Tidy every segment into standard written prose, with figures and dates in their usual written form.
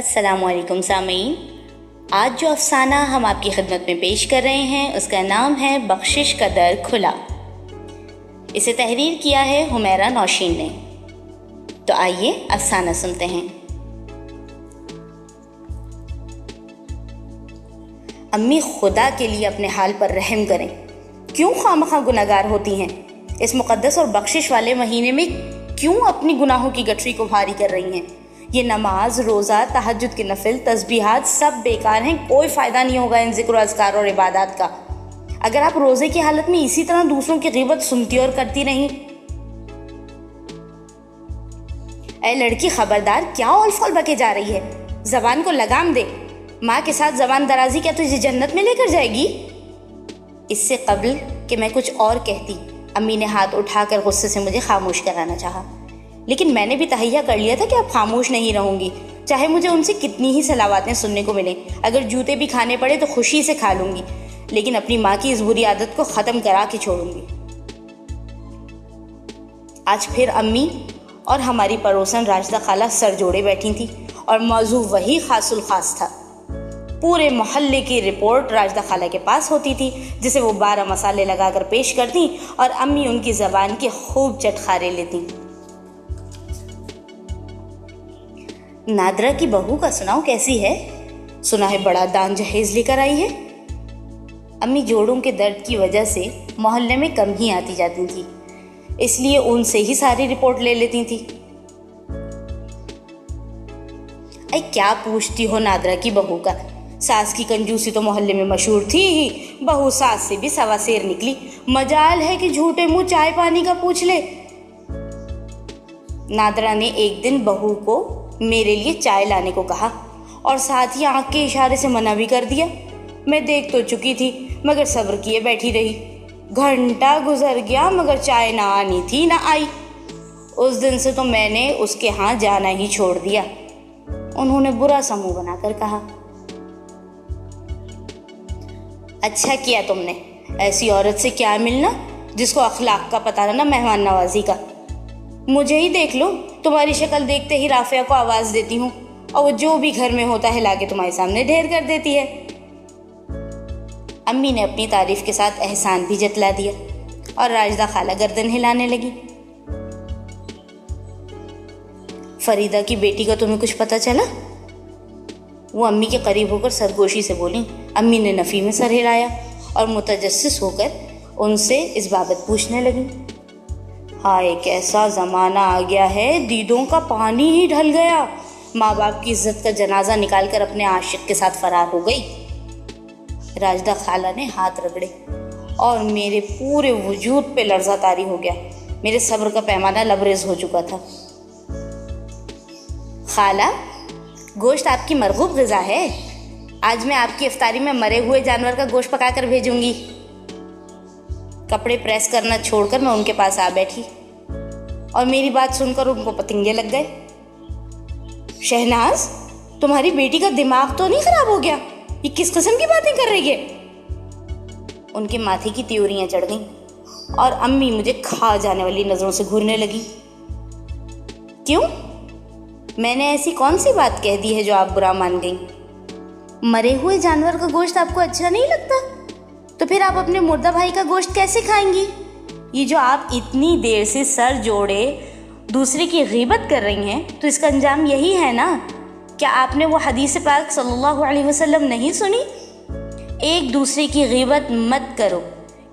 अस्सलामुअलैकुम सामीन। आज जो अफसाना हम आपकी खिदमत में पेश कर रहे हैं उसका नाम है बख्शिश का दर खुला। इसे तहरीर किया है हुमैरा नौशीन ने। तो आइए अफसाना सुनते हैं। अम्मी खुदा के लिए अपने हाल पर रहम करें, क्यों खामखा गुनाहगार होती हैं? इस मुक़द्दस और बख्शिश वाले महीने में क्यों अपनी गुनाहों की गठरी को भारी कर रही हैं? ये नमाज, रोज़ा, तहज्जुद के नफिल, तस्बीहात सब बेकार हैं। कोई फ़ायदा नहीं होगा इन ज़िक्र अज़कार और इबादत का अगर आप रोज़े की हालत में इसी तरह दूसरों की ग़ीबत सुनती और करती रहीं। ऐ लड़की खबरदार, क्या औल-फौल बके जा रही है? ज़बान को लगाम दे। माँ के साथ ज़बान दराजी क्या तुझे जन्नत में लेकर जाएगी? इससे कबल कि मैं कुछ और कहती, अम्मी ने हाथ उठाकर गुस्से से मुझे खामोश कराना चाहा, लेकिन मैंने भी तहैया कर लिया था कि अब खामोश नहीं रहूंगी, चाहे मुझे उनसे कितनी ही सलावातें सुनने को मिलें। अगर जूते भी खाने पड़े तो खुशी से खा लूंगी, लेकिन अपनी माँ की इस बुरी आदत को ख़त्म करा के छोड़ूंगी। आज फिर अम्मी और हमारी पड़ोसन राशिदा खाला सर जोड़े बैठी थी और मौजू वही खासुल खास था। पूरे मोहल्ले की रिपोर्ट राशिदा खाला के पास होती थी, जिसे वो 12 मसाले लगाकर पेश करती और अम्मी उनकी ज़बान के खूब चटखारे लेती। नादरा की बहू का सुनाओ, कैसी है? सुना है बड़ा दान जहेज लेकर आई है। अम्मी जोड़ों के दर्द की वजह से मोहल्ले में कम ही आती जाती थी, इसलिए उनसे ही सारी रिपोर्ट ले लेती थी। अरे क्या पूछती हो नादरा की बहू का? सास की कंजूसी तो मोहल्ले में मशहूर थी ही, बहू सास से भी सवा सेर निकली। मजाल है कि झूठे मुंह चाय पानी का पूछ ले। नादरा ने एक दिन बहू को मेरे लिए चाय लाने को कहा और साथ ही आंख के इशारे से मना भी कर दिया। मैं देख तो चुकी थी, मगर सब्र किए बैठी रही। घंटा गुजर गया मगर चाय ना आनी थी ना आई। उस दिन से तो मैंने उसके यहाँ जाना ही छोड़ दिया। उन्होंने बुरा सा मुंह बनाकर कहा, अच्छा किया तुमने, ऐसी औरत से क्या मिलना जिसको अखलाक का पता ना मेहमान नवाजी का। मुझे ही देख लो, तुम्हारी शक्ल देखते ही राफिया को आवाज़ देती हूँ और वो जो भी घर में होता है लाके तुम्हारे सामने ढेर कर देती है। अम्मी ने अपनी तारीफ के साथ एहसान भी जतला दिया और राशिदा खाला गर्दन हिलाने लगी। फरीदा की बेटी का तुम्हें कुछ पता चला? वो अम्मी के करीब होकर सरगोशी से बोली। अम्मी ने नफ़ी में सर हिलाया और मुतजस्सिस होकर उनसे इस बाबत पूछने लगी। हाय, कैसा ज़माना आ गया है, दीदों का पानी ही ढल गया। माँ बाप की इज्जत का जनाजा निकालकर अपने आशिक के साथ फरार हो गई। राशिदा खाला ने हाथ रगड़े और मेरे पूरे वजूद पे लर्ज़ा तारी हो गया। मेरे सब्र का पैमाना लबरेज हो चुका था। खाला, गोश्त आपकी मरगूब ग़िज़ा है। आज मैं आपकी इफ्तारी में मरे हुए जानवर का गोश्त पकाकर भेजूंगी। कपड़े प्रेस करना छोड़कर मैं उनके पास आ बैठी और मेरी बात सुनकर उनको पतंगे लग गए। शहनाज, तुम्हारी बेटी का दिमाग तो नहीं खराब हो गया? ये किस किस्म की बातें कर रही है? उनके माथे की त्योरियां चढ़ गईं और अम्मी मुझे खा जाने वाली नजरों से घूरने लगी। क्यों? मैंने ऐसी कौन सी बात कह दी है जो आप बुरा मान गई? मरे हुए जानवर का गोश्त आपको अच्छा नहीं लगता? तो फिर आप अपने मुर्दा भाई का गोश्त कैसे खाएंगी? ये जो आप इतनी देर से सर जोड़े दूसरे की ग़ीबत कर रही हैं, तो इसका अंजाम यही है ना? क्या आपने वो हदीस पाक सल्लल्लाहु अलैहि वसल्लम नहीं सुनी? एक दूसरे की ग़ीबत मत करो,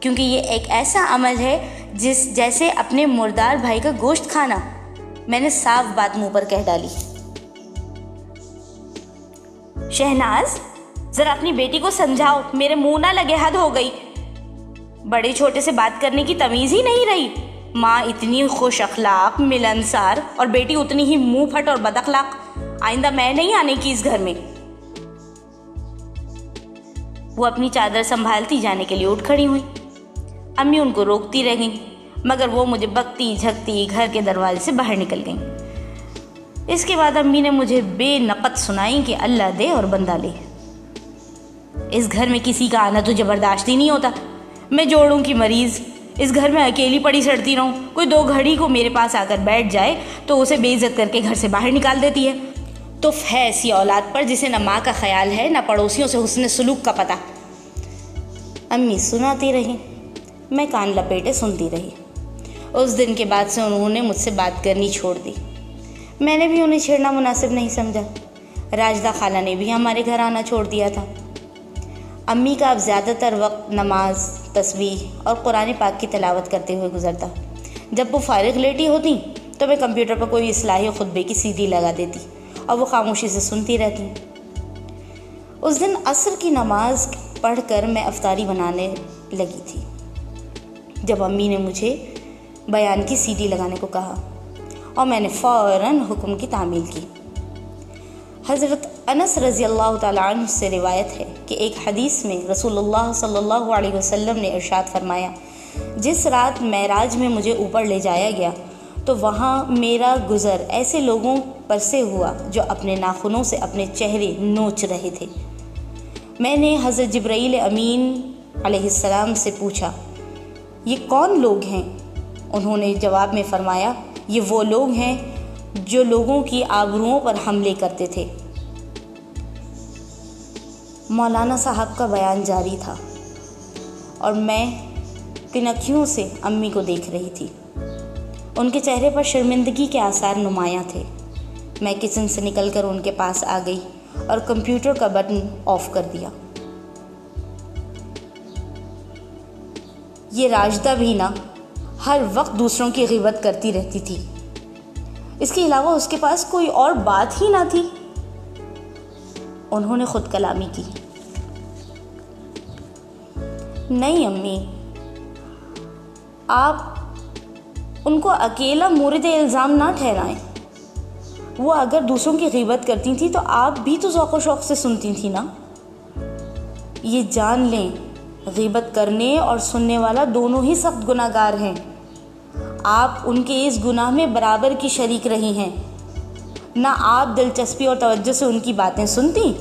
क्योंकि ये एक ऐसा अमल है जैसे अपने मुर्दार भाई का गोश्त खाना। मैंने साफ बात मुंह पर कह डाली। शहनाज, जरा अपनी बेटी को समझाओ, मेरे मुंह ना लगे, हद हो गई। बड़े छोटे से बात करने की तमीज़ ही नहीं रही। माँ इतनी खुश अखलाक, मिलनसार, और बेटी उतनी ही मुंह फट और बदअखलाक। आइंदा मैं नहीं आने की इस घर में। वो अपनी चादर संभालती जाने के लिए उठ खड़ी हुई। अम्मी उनको रोकती रह गईं, मगर वो मुझे बकती झकती घर के दरवाजे से बाहर निकल गईं। इसके बाद अम्मी ने मुझे बेनक़द सुनाई कि अल्लाह दे और बंदा ले। इस घर में किसी का आना तो ज़बरदस्त ही नहीं होता। मैं जोड़ों की मरीज़ इस घर में अकेली पड़ी सड़ती रहूं। कोई 2 घड़ी को मेरे पास आकर बैठ जाए तो उसे बेइज्जत करके घर से बाहर निकाल देती है। तुफ है ऐसी औलाद पर जिसे न माँ का ख्याल है न पड़ोसियों से हुस्न सुलूक का पता। अम्मी सुनाती रही, मैं कान लपेटे सुनती रही। उस दिन के बाद से उन्होंने मुझसे बात करनी छोड़ दी। मैंने भी उन्हें छेड़ना मुनासिब नहीं समझा। राजदा खाला ने भी हमारे घर आना छोड़ दिया था। अम्मी का अब ज़्यादातर वक्त नमाज, तस्बीह और कुरान पाक की तिलावत करते हुए गुजरता। जब वो फारिग लेटी होती तो मैं कंप्यूटर पर कोई इस्लाही खुतबे की सीडी लगा देती और वो खामोशी से सुनती रहती। उस दिन असर की नमाज पढ़कर मैं अफ्तारी बनाने लगी थी जब अम्मी ने मुझे बयान की सीडी लगाने को कहा और मैंने फ़ौरन हुक्म की तामील की। हज़रत अनस रज़ी अल्लाह ताला अन्हु से रिवायत है कि एक हदीस में रसूलुल्लाह सल्लल्लाहु अलैहि वसल्लम ने इरशाद फरमाया, जिस रात मेराज में मुझे ऊपर ले जाया गया तो वहाँ मेरा गुज़र ऐसे लोगों पर से हुआ जो अपने नाखूनों से अपने चेहरे नोच रहे थे। मैंने हज़रत जिब्राईल अमीन अलैहिस्सलाम से पूछा, ये कौन लोग हैं? उन्होंने जवाब में फ़रमाया, ये वो लोग हैं जो लोगों की आबरूओं पर हमले करते थे। मौलाना साहब का बयान जारी था और मैं तिनखियों से अम्मी को देख रही थी। उनके चेहरे पर शर्मिंदगी के आसार नुमायाँ थे। मैं किचन से निकलकर उनके पास आ गई और कंप्यूटर का बटन ऑफ कर दिया। ये राजदा भी ना हर वक्त दूसरों की ग़ीबत करती रहती थी। इसके अलावा उसके पास कोई और बात ही ना थी। उन्होंने खुद कलामी की। नहीं अम्मी, आप उनको अकेला मोरिद इल्ज़ाम ना ठहराएं। वो अगर दूसरों की ग़ीबत करती थी तो आप भी तो ज़ौक़ शौक़ से सुनती थी ना। ये जान लें, ग़ीबत करने और सुनने वाला दोनों ही सख्त गुनाहगार हैं। आप उनके इस गुनाह में बराबर की शरीक रही हैं। ना आप दिलचस्पी और तवज्जो से उनकी बातें सुनती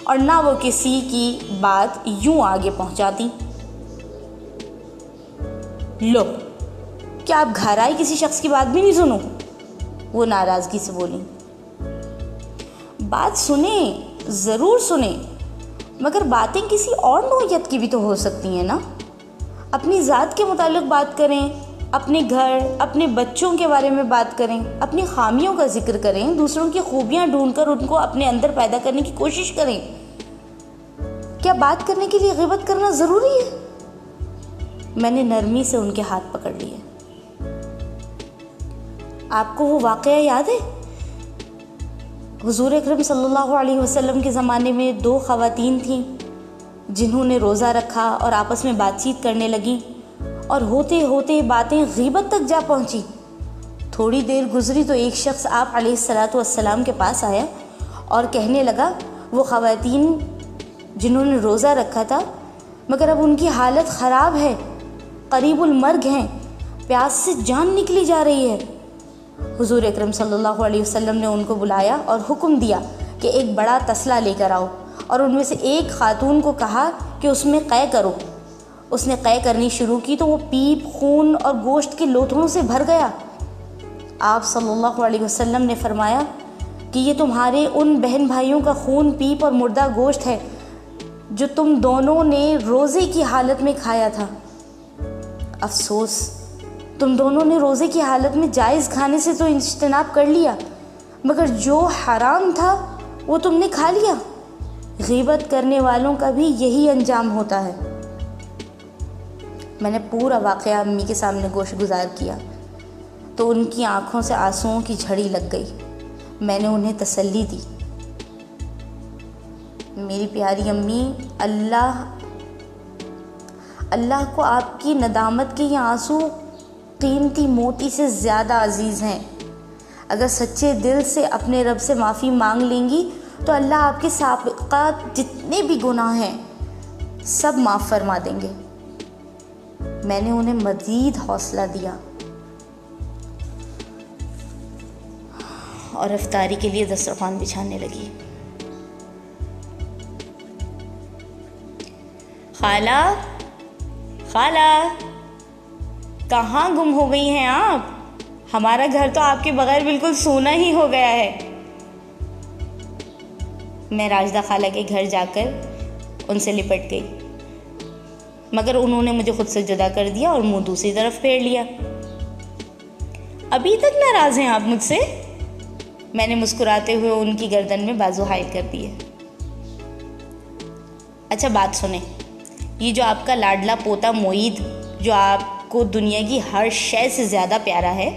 और ना वो किसी की बात यूं आगे पहुंचाती। लो, क्या आप घर आई किसी शख्स की बात भी नहीं सुनो? वो नाराज़गी से बोली। बात सुने, ज़रूर सुने, मगर बातें किसी और नौयत की भी तो हो सकती हैं ना। अपनी ज़ात के मुतालिक बात करें, अपने घर, अपने बच्चों के बारे में बात करें, अपनी खामियों का जिक्र करें, दूसरों की खूबियां ढूंढकर उनको अपने अंदर पैदा करने की कोशिश करें। क्या बात करने के लिए ग़ीबत करना ज़रूरी है? मैंने नरमी से उनके हाथ पकड़ लिए। आपको वो वाक़या याद है? हुज़ूर अकरम सल्लल्लाहु अलैहि वसल्लम के ज़माने में 2 ख़वातीन थीं जिन्होंने रोज़ा रखा और आपस में बातचीत करने लगीं और होते होते बातें ग़ीबत तक जा पहुंची। थोड़ी देर गुजरी तो एक शख्स आप अलैहिस्सलातु वस्सलाम के पास आया और कहने लगा, वो ख़वातीन जिन्होंने रोज़ा रखा था मगर अब उनकी हालत ख़राब है, करीबुल मर्ग हैं, प्यास से जान निकली जा रही है। हुज़ूर अकरम सल्लल्लाहु अलैहि वसल्लम ने उनको बुलाया और हुक्म दिया कि एक बड़ा तसला लेकर आओ और उनमें से एक खातून को कहा कि उसमें क़ै करो। उसने क़ै करनी शुरू की तो वो पीप, खून और गोश्त के लोथड़ों से भर गया। आप सल्लल्लाहु अलैहि वसल्लम ने फरमाया कि ये तुम्हारे उन बहन भाइयों का खून, पीप और मुर्दा गोश्त है जो तुम दोनों ने रोज़े की हालत में खाया था। अफसोस, तुम दोनों ने रोज़े की हालत में जायज़ खाने से तो इज्तनाब कर लिया, मगर जो हराम था वो तुमने खा लिया। ग़ीबत करने वालों का भी यही अंजाम होता है। मैंने पूरा वाक़या अम्मी के सामने गोश गुजार किया तो उनकी आंखों से आंसुओं की झड़ी लग गई। मैंने उन्हें तसल्ली दी, मेरी प्यारी अम्मी, अल्लाह को आपकी नदामत के ये आंसू कीमती मोती से ज़्यादा अजीज़ हैं। अगर सच्चे दिल से अपने रब से माफ़ी मांग लेंगी तो अल्लाह आपके साबिक़ा जितने भी गुनाह हैं सब माफ़ फरमा देंगे। मैंने उन्हें मज़ीद हौसला दिया और इफ्तारी के लिए दस्तरखान बिछाने लगी। खाला, खाला, कहाँ गुम हो गई हैं आप? हमारा घर तो आपके बगैर बिल्कुल सूना ही हो गया है। मैं राजदा खाला के घर जाकर उनसे लिपट गई, मगर उन्होंने मुझे खुद से जुदा कर दिया और मुंह दूसरी तरफ फेर लिया। अभी तक नाराज़ हैं आप मुझसे? मैंने मुस्कुराते हुए उनकी गर्दन में बाजू हाइल कर दिए। अच्छा बात सुने, ये जो आपका लाडला पोता मोईद, जो आपको दुनिया की हर शय से ज़्यादा प्यारा है,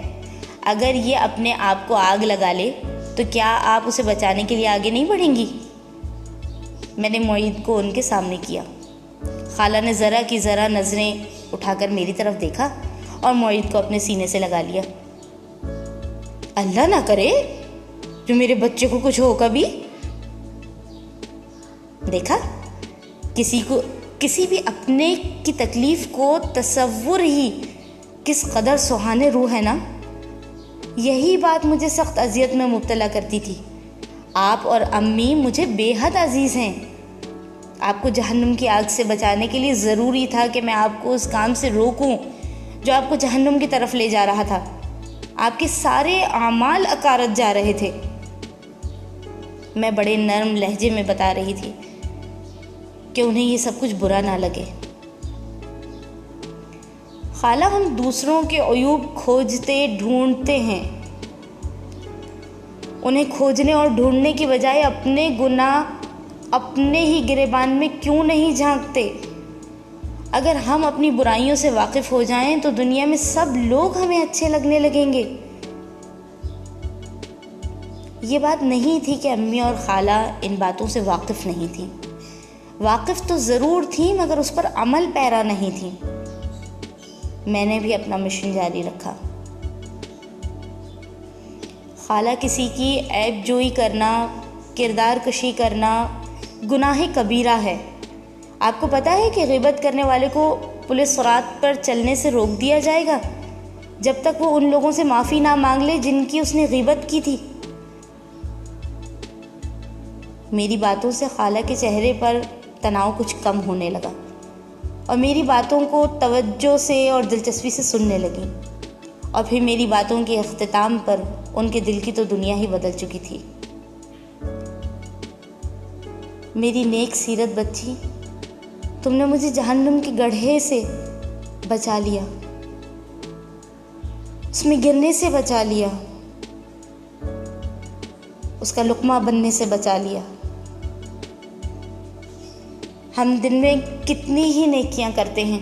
अगर ये अपने आप को आग लगा ले तो क्या आप उसे बचाने के लिए आगे नहीं बढ़ेंगी? मैंने मोईद को उनके सामने किया। खाला ने ज़रा की ज़रा नज़रें उठाकर मेरी तरफ देखा और मोईद को अपने सीने से लगा लिया। अल्लाह ना करे जो मेरे बच्चे को कुछ हो कभी। देखा, किसी भी अपने की तकलीफ़ को तसव्वुर ही किस कदर सुहाने रूह है ना। यही बात मुझे सख्त अजियत में मुब्तला करती थी। आप और अम्मी मुझे बेहद अजीज़ हैं। आपको जहन्नुम की आग से बचाने के लिए ज़रूरी था कि मैं आपको उस काम से रोकूं जो आपको जहन्नुम की तरफ ले जा रहा था। आपके सारे आमाल अकारत जा रहे थे। मैं बड़े नर्म लहजे में बता रही थी कि उन्हें ये सब कुछ बुरा ना लगे। खाला, हम दूसरों के अयूब खोजते ढूंढते हैं, उन्हें खोजने और ढूंढने की बजाय अपने गुनाह अपने ही गिरेबान में क्यों नहीं झांकते? अगर हम अपनी बुराइयों से वाकिफ़ हो जाएं तो दुनिया में सब लोग हमें अच्छे लगने लगेंगे। ये बात नहीं थी कि अम्मी और खाला इन बातों से वाकिफ़ नहीं थी। वाकिफ़ तो ज़रूर थी, मगर उस पर अमल पैरा नहीं थी। मैंने भी अपना मिशन जारी रखा। खाला, किसी की ऐब जोई करना, किरदार कशी करना गुनाह कबीरा है। आपको पता है कि ग़ीबत करने वाले को पुलिस रात पर चलने से रोक दिया जाएगा जब तक वो उन लोगों से माफ़ी ना मांग ले जिनकी उसने ग़ीबत की थी। मेरी बातों से खाला के चेहरे पर तनाव कुछ कम होने लगा और मेरी बातों को तवज्जो से और दिलचस्पी से सुनने लगी। और फिर मेरी बातों के अख्तिताम पर उनके दिल की तो दुनिया ही बदल चुकी थी। मेरी नेक सीरत बच्ची, तुमने मुझे जहन्नुम के गड्ढे से बचा लिया, उसमें गिरने से बचा लिया, उसका लुक़मा बनने से बचा लिया। हम दिन में कितनी ही नेकियां करते हैं,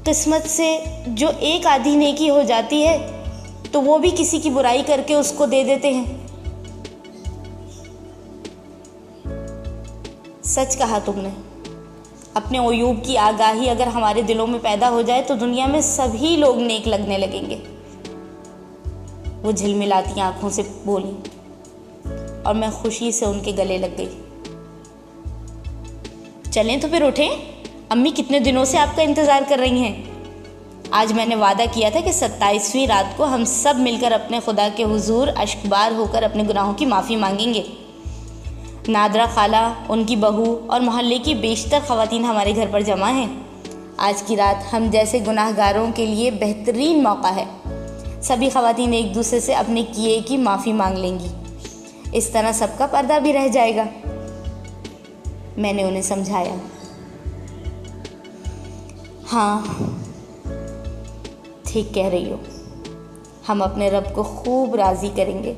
किस्मत से जो एक आधी नेकी हो जाती है तो वो भी किसी की बुराई करके उसको दे देते हैं। सच कहा तुमने। अपने अयूब की आगाही अगर हमारे दिलों में पैदा हो जाए तो दुनिया में सभी लोग नेक लगने लगेंगे। वो झिलमिलाती आंखों से बोली और मैं खुशी से उनके गले लग गई। चलें तो फिर उठें, अम्मी कितने दिनों से आपका इंतज़ार कर रही हैं। आज मैंने वादा किया था कि 27वीं रात को हम सब मिलकर अपने खुदा के हुजूर अश्कबार होकर अपने गुनाहों की माफ़ी मांगेंगे। नादरा खाला, उनकी बहू और मोहल्ले की बेशतर ख़वातीन हमारे घर पर जमा हैं। आज की रात हम जैसे गुनाहगारों के लिए बेहतरीन मौका है। सभी ख़वातीन एक दूसरे से अपने किए की माफ़ी मांग लेंगी। इस तरह सबका पर्दा भी रह जाएगा। मैंने उन्हें समझाया। हाँ, ठीक कह रही हो। हम अपने रब को खूब राज़ी करेंगे,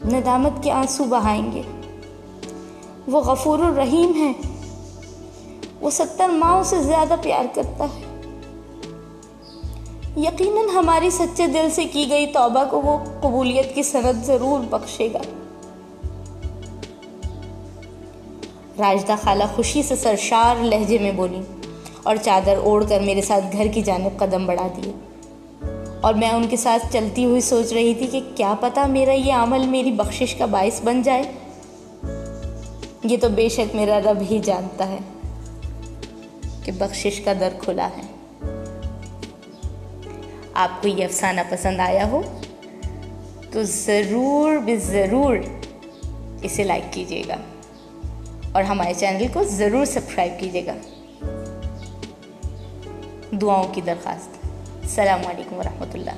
नदामत के आंसू बहाएंगे। वो गफूर रहीम है। वो 70 माओं से ज़्यादा प्यार करता है। यकीनन हमारी सच्चे दिल से की गई तौबा को वो कबूलियत की सनद ज़रूर बख्शेगा। राजदा खाला खुशी से सरशार लहजे में बोली और चादर ओढ़कर मेरे साथ घर की जानिब कदम बढ़ा दिए। और मैं उनके साथ चलती हुई सोच रही थी कि क्या पता मेरा ये अमल मेरी बख्शिश का बाइस बन जाए। ये तो बेशक मेरा रब ही जानता है कि बख्शिश का दर खुला है। आपको ये अफसाना पसंद आया हो तो ज़रूर इसे लाइक कीजिएगा और हमारे चैनल को ज़रूर सब्सक्राइब कीजिएगा। दुआओं की दरख्वास्त। अस्सलामु अलैकुम वरहमतुल्लाह।